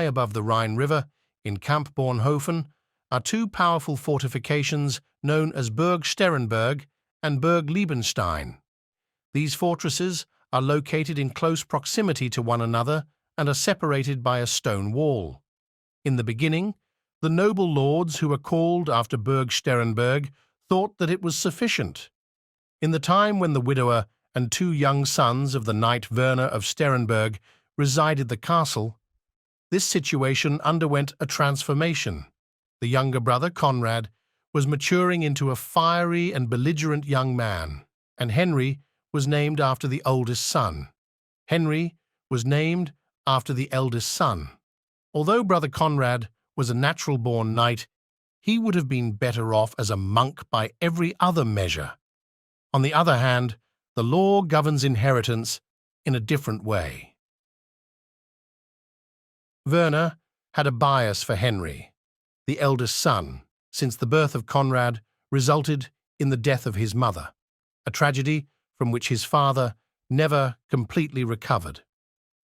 high above the Rhine River, in Camp Bornhofen, are two powerful fortifications known as Burg Sterrenberg and Burg Liebenstein. These fortresses are located in close proximity to one another and are separated by a stone wall. In the beginning, the noble lords who were called after Burg Sterrenberg thought that it was sufficient. In the time when the widower and two young sons of the knight Werner of Sterrenberg resided the castle, this situation underwent a transformation. The younger brother, Conrad, was maturing into a fiery and belligerent young man, and Henry was named after the oldest son. Henry was named after the eldest son. Although brother Conrad was a natural-born knight, he would have been better off as a monk by every other measure. On the other hand, the law governs inheritance in a different way. Werner had a bias for Henry, the eldest son, since the birth of Conrad resulted in the death of his mother, a tragedy from which his father never completely recovered.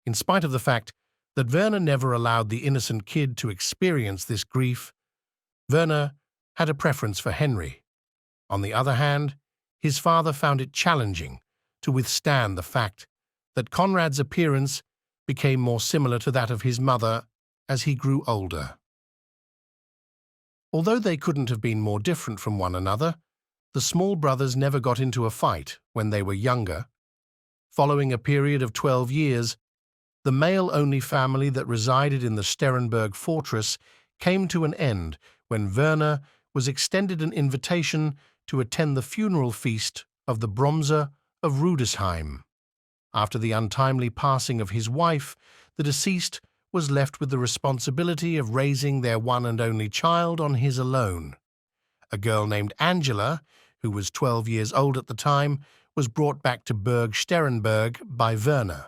In spite of the fact that Werner never allowed the innocent kid to experience this grief, Werner had a preference for Henry. On the other hand, his father found it challenging to withstand the fact that Conrad's appearance became more similar to that of his mother as he grew older. Although they couldn't have been more different from one another, the small brothers never got into a fight when they were younger. Following a period of 12 years, the male-only family that resided in the Sterrenberg fortress came to an end when Werner was extended an invitation to attend the funeral feast of the Bromser of Rudesheim. After the untimely passing of his wife, the deceased was left with the responsibility of raising their one and only child on his alone. A girl named Angela, who was 12 years old at the time, was brought back to Burg Sterrenberg by Werner.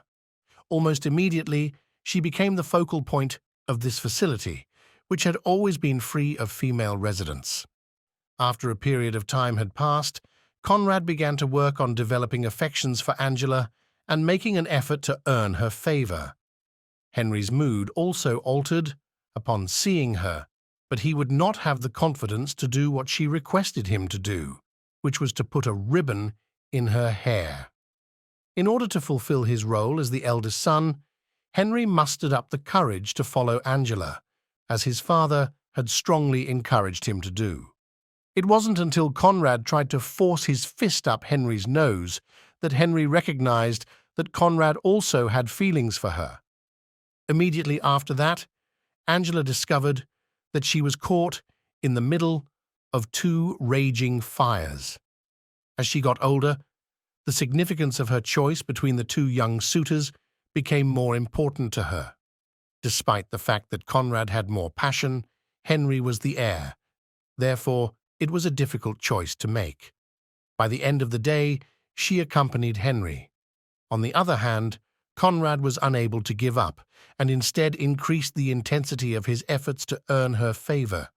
Almost immediately, she became the focal point of this facility, which had always been free of female residents. After a period of time had passed, Conrad began to work on developing affections for Angela and making an effort to earn her favor. Henry's mood also altered upon seeing her, but he would not have the confidence to do what she requested him to do, which was to put a ribbon in her hair. In order to fulfill his role as the eldest son, Henry mustered up the courage to follow Angela, as his father had strongly encouraged him to do. It wasn't until Conrad tried to force his fist up Henry's nose that Henry recognized that Conrad also had feelings for her. Immediately after that, Angela discovered that she was caught in the middle of two raging fires. As she got older, the significance of her choice between the two young suitors became more important to her. Despite the fact that Conrad had more passion, Henry was the heir. Therefore, it was a difficult choice to make. By the end of the day, she accompanied Henry. On the other hand, Conrad was unable to give up and instead increased the intensity of his efforts to earn her favor.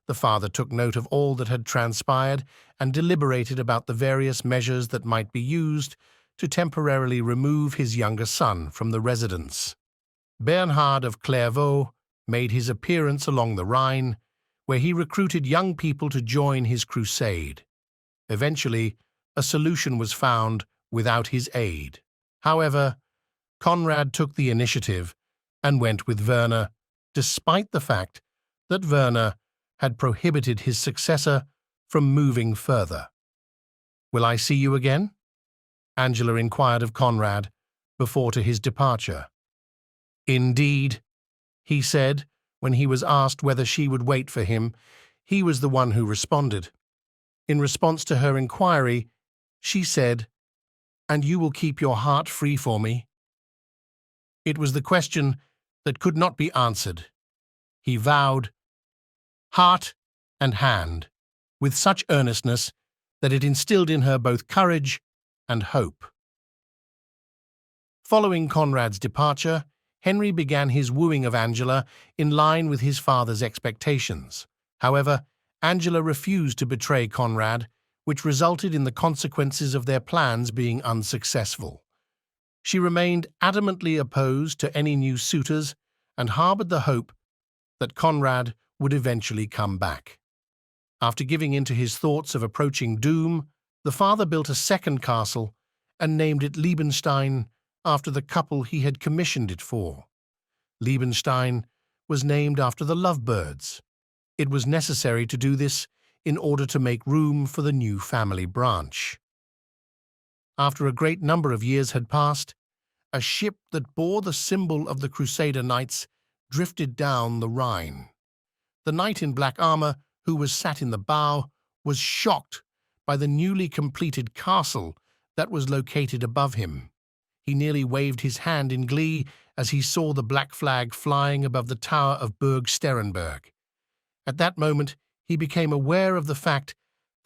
The father took note of all that had transpired and deliberated about the various measures that might be used to temporarily remove his younger son from the residence. Bernhard of Clairvaux made his appearance along the Rhine, where he recruited young people to join his crusade. Eventually, a solution was found without his aid. However, Conrad took the initiative and went with Werner, despite the fact that Werner had prohibited his successor from moving further. "Will I see you again?" Angela inquired of Conrad before to his departure. "Indeed," he said when he was asked whether she would wait for him. He was the one who responded. In response to her inquiry, she said, "And you will keep your heart free for me?" It was the question that could not be answered. He vowed heart and hand with such earnestness that it instilled in her both courage and hope. Following Conrad's departure, Henry began his wooing of Angela in line with his father's expectations. However, Angela refused to betray Conrad, which resulted in the consequences of their plans being unsuccessful. She remained adamantly opposed to any new suitors and harbored the hope that Conrad would eventually come back. After giving in to his thoughts of approaching doom, the father built a second castle and named it Liebenstein after the couple he had commissioned it for. Liebenstein was named after the lovebirds. It was necessary to do this in order to make room for the new family branch. After a great number of years had passed, a ship that bore the symbol of the Crusader Knights drifted down the Rhine. The knight in black armor, who was sat in the bow, was shocked by the newly completed castle that was located above him. He nearly waved his hand in glee as he saw the black flag flying above the tower of Burg Sterrenberg. At that moment, he became aware of the fact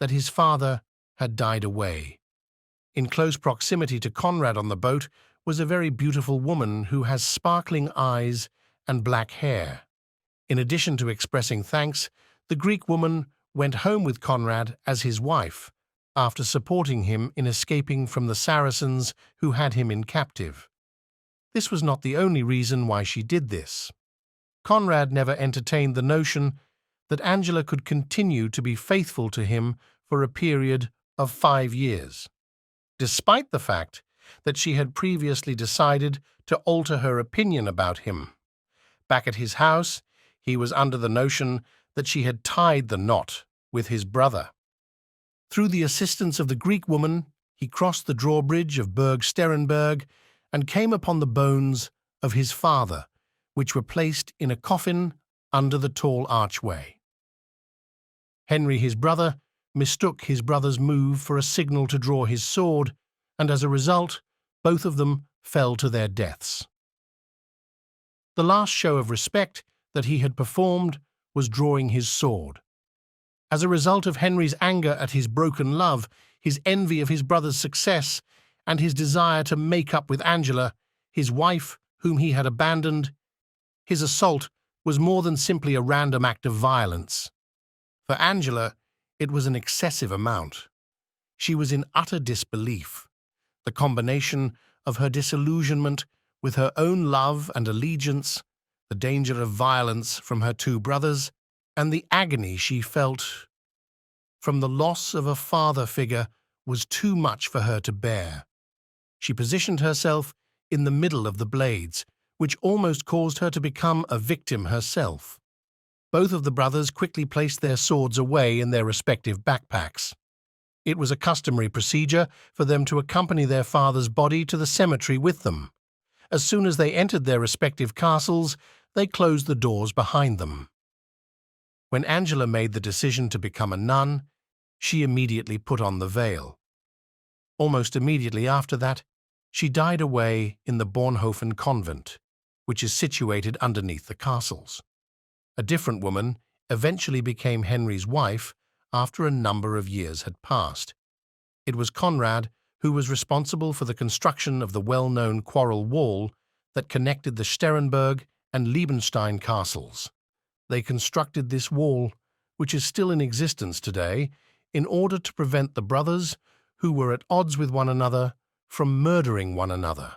that his father had died away. In close proximity to Conrad on the boat was a very beautiful woman who has sparkling eyes and black hair. In addition to expressing thanks, the Greek woman went home with Conrad as his wife, after supporting him in escaping from the Saracens who had him in captive. This was not the only reason why she did this. Conrad never entertained the notion that Angela could continue to be faithful to him for a period of 5 years, despite the fact that she had previously decided to alter her opinion about him. Back at his house, he was under the notion that she had tied the knot with his brother. Through the assistance of the Greek woman, he crossed the drawbridge of Burg Sterrenberg and came upon the bones of his father, which were placed in a coffin under the tall archway. Henry, his brother, mistook his brother's move for a signal to draw his sword, and as a result, both of them fell to their deaths. The last show of respect that he had performed was drawing his sword. As a result of Henry's anger at his broken love, his envy of his brother's success, and his desire to make up with Angela, his wife, whom he had abandoned, his assault was more than simply a random act of violence. For Angela, it was an excessive amount. She was in utter disbelief. The combination of her disillusionment with her own love and allegiance, the danger of violence from her 2 brothers, and the agony she felt from the loss of a father figure was too much for her to bear. She positioned herself in the middle of the blades, which almost caused her to become a victim herself. Both of the brothers quickly placed their swords away in their respective backpacks. It was a customary procedure for them to accompany their father's body to the cemetery with them. As soon as they entered their respective castles, they closed the doors behind them. When Angela made the decision to become a nun, she immediately put on the veil. Almost immediately after that, she died away in the Bornhofen convent, which is situated underneath the castles. A different woman eventually became Henry's wife after a number of years had passed. It was Conrad who was responsible for the construction of the well-known quarrel wall that connected the Sterrenberg and Liebenstein castles. They constructed this wall, which is still in existence today, in order to prevent the brothers, who were at odds with one another, from murdering one another.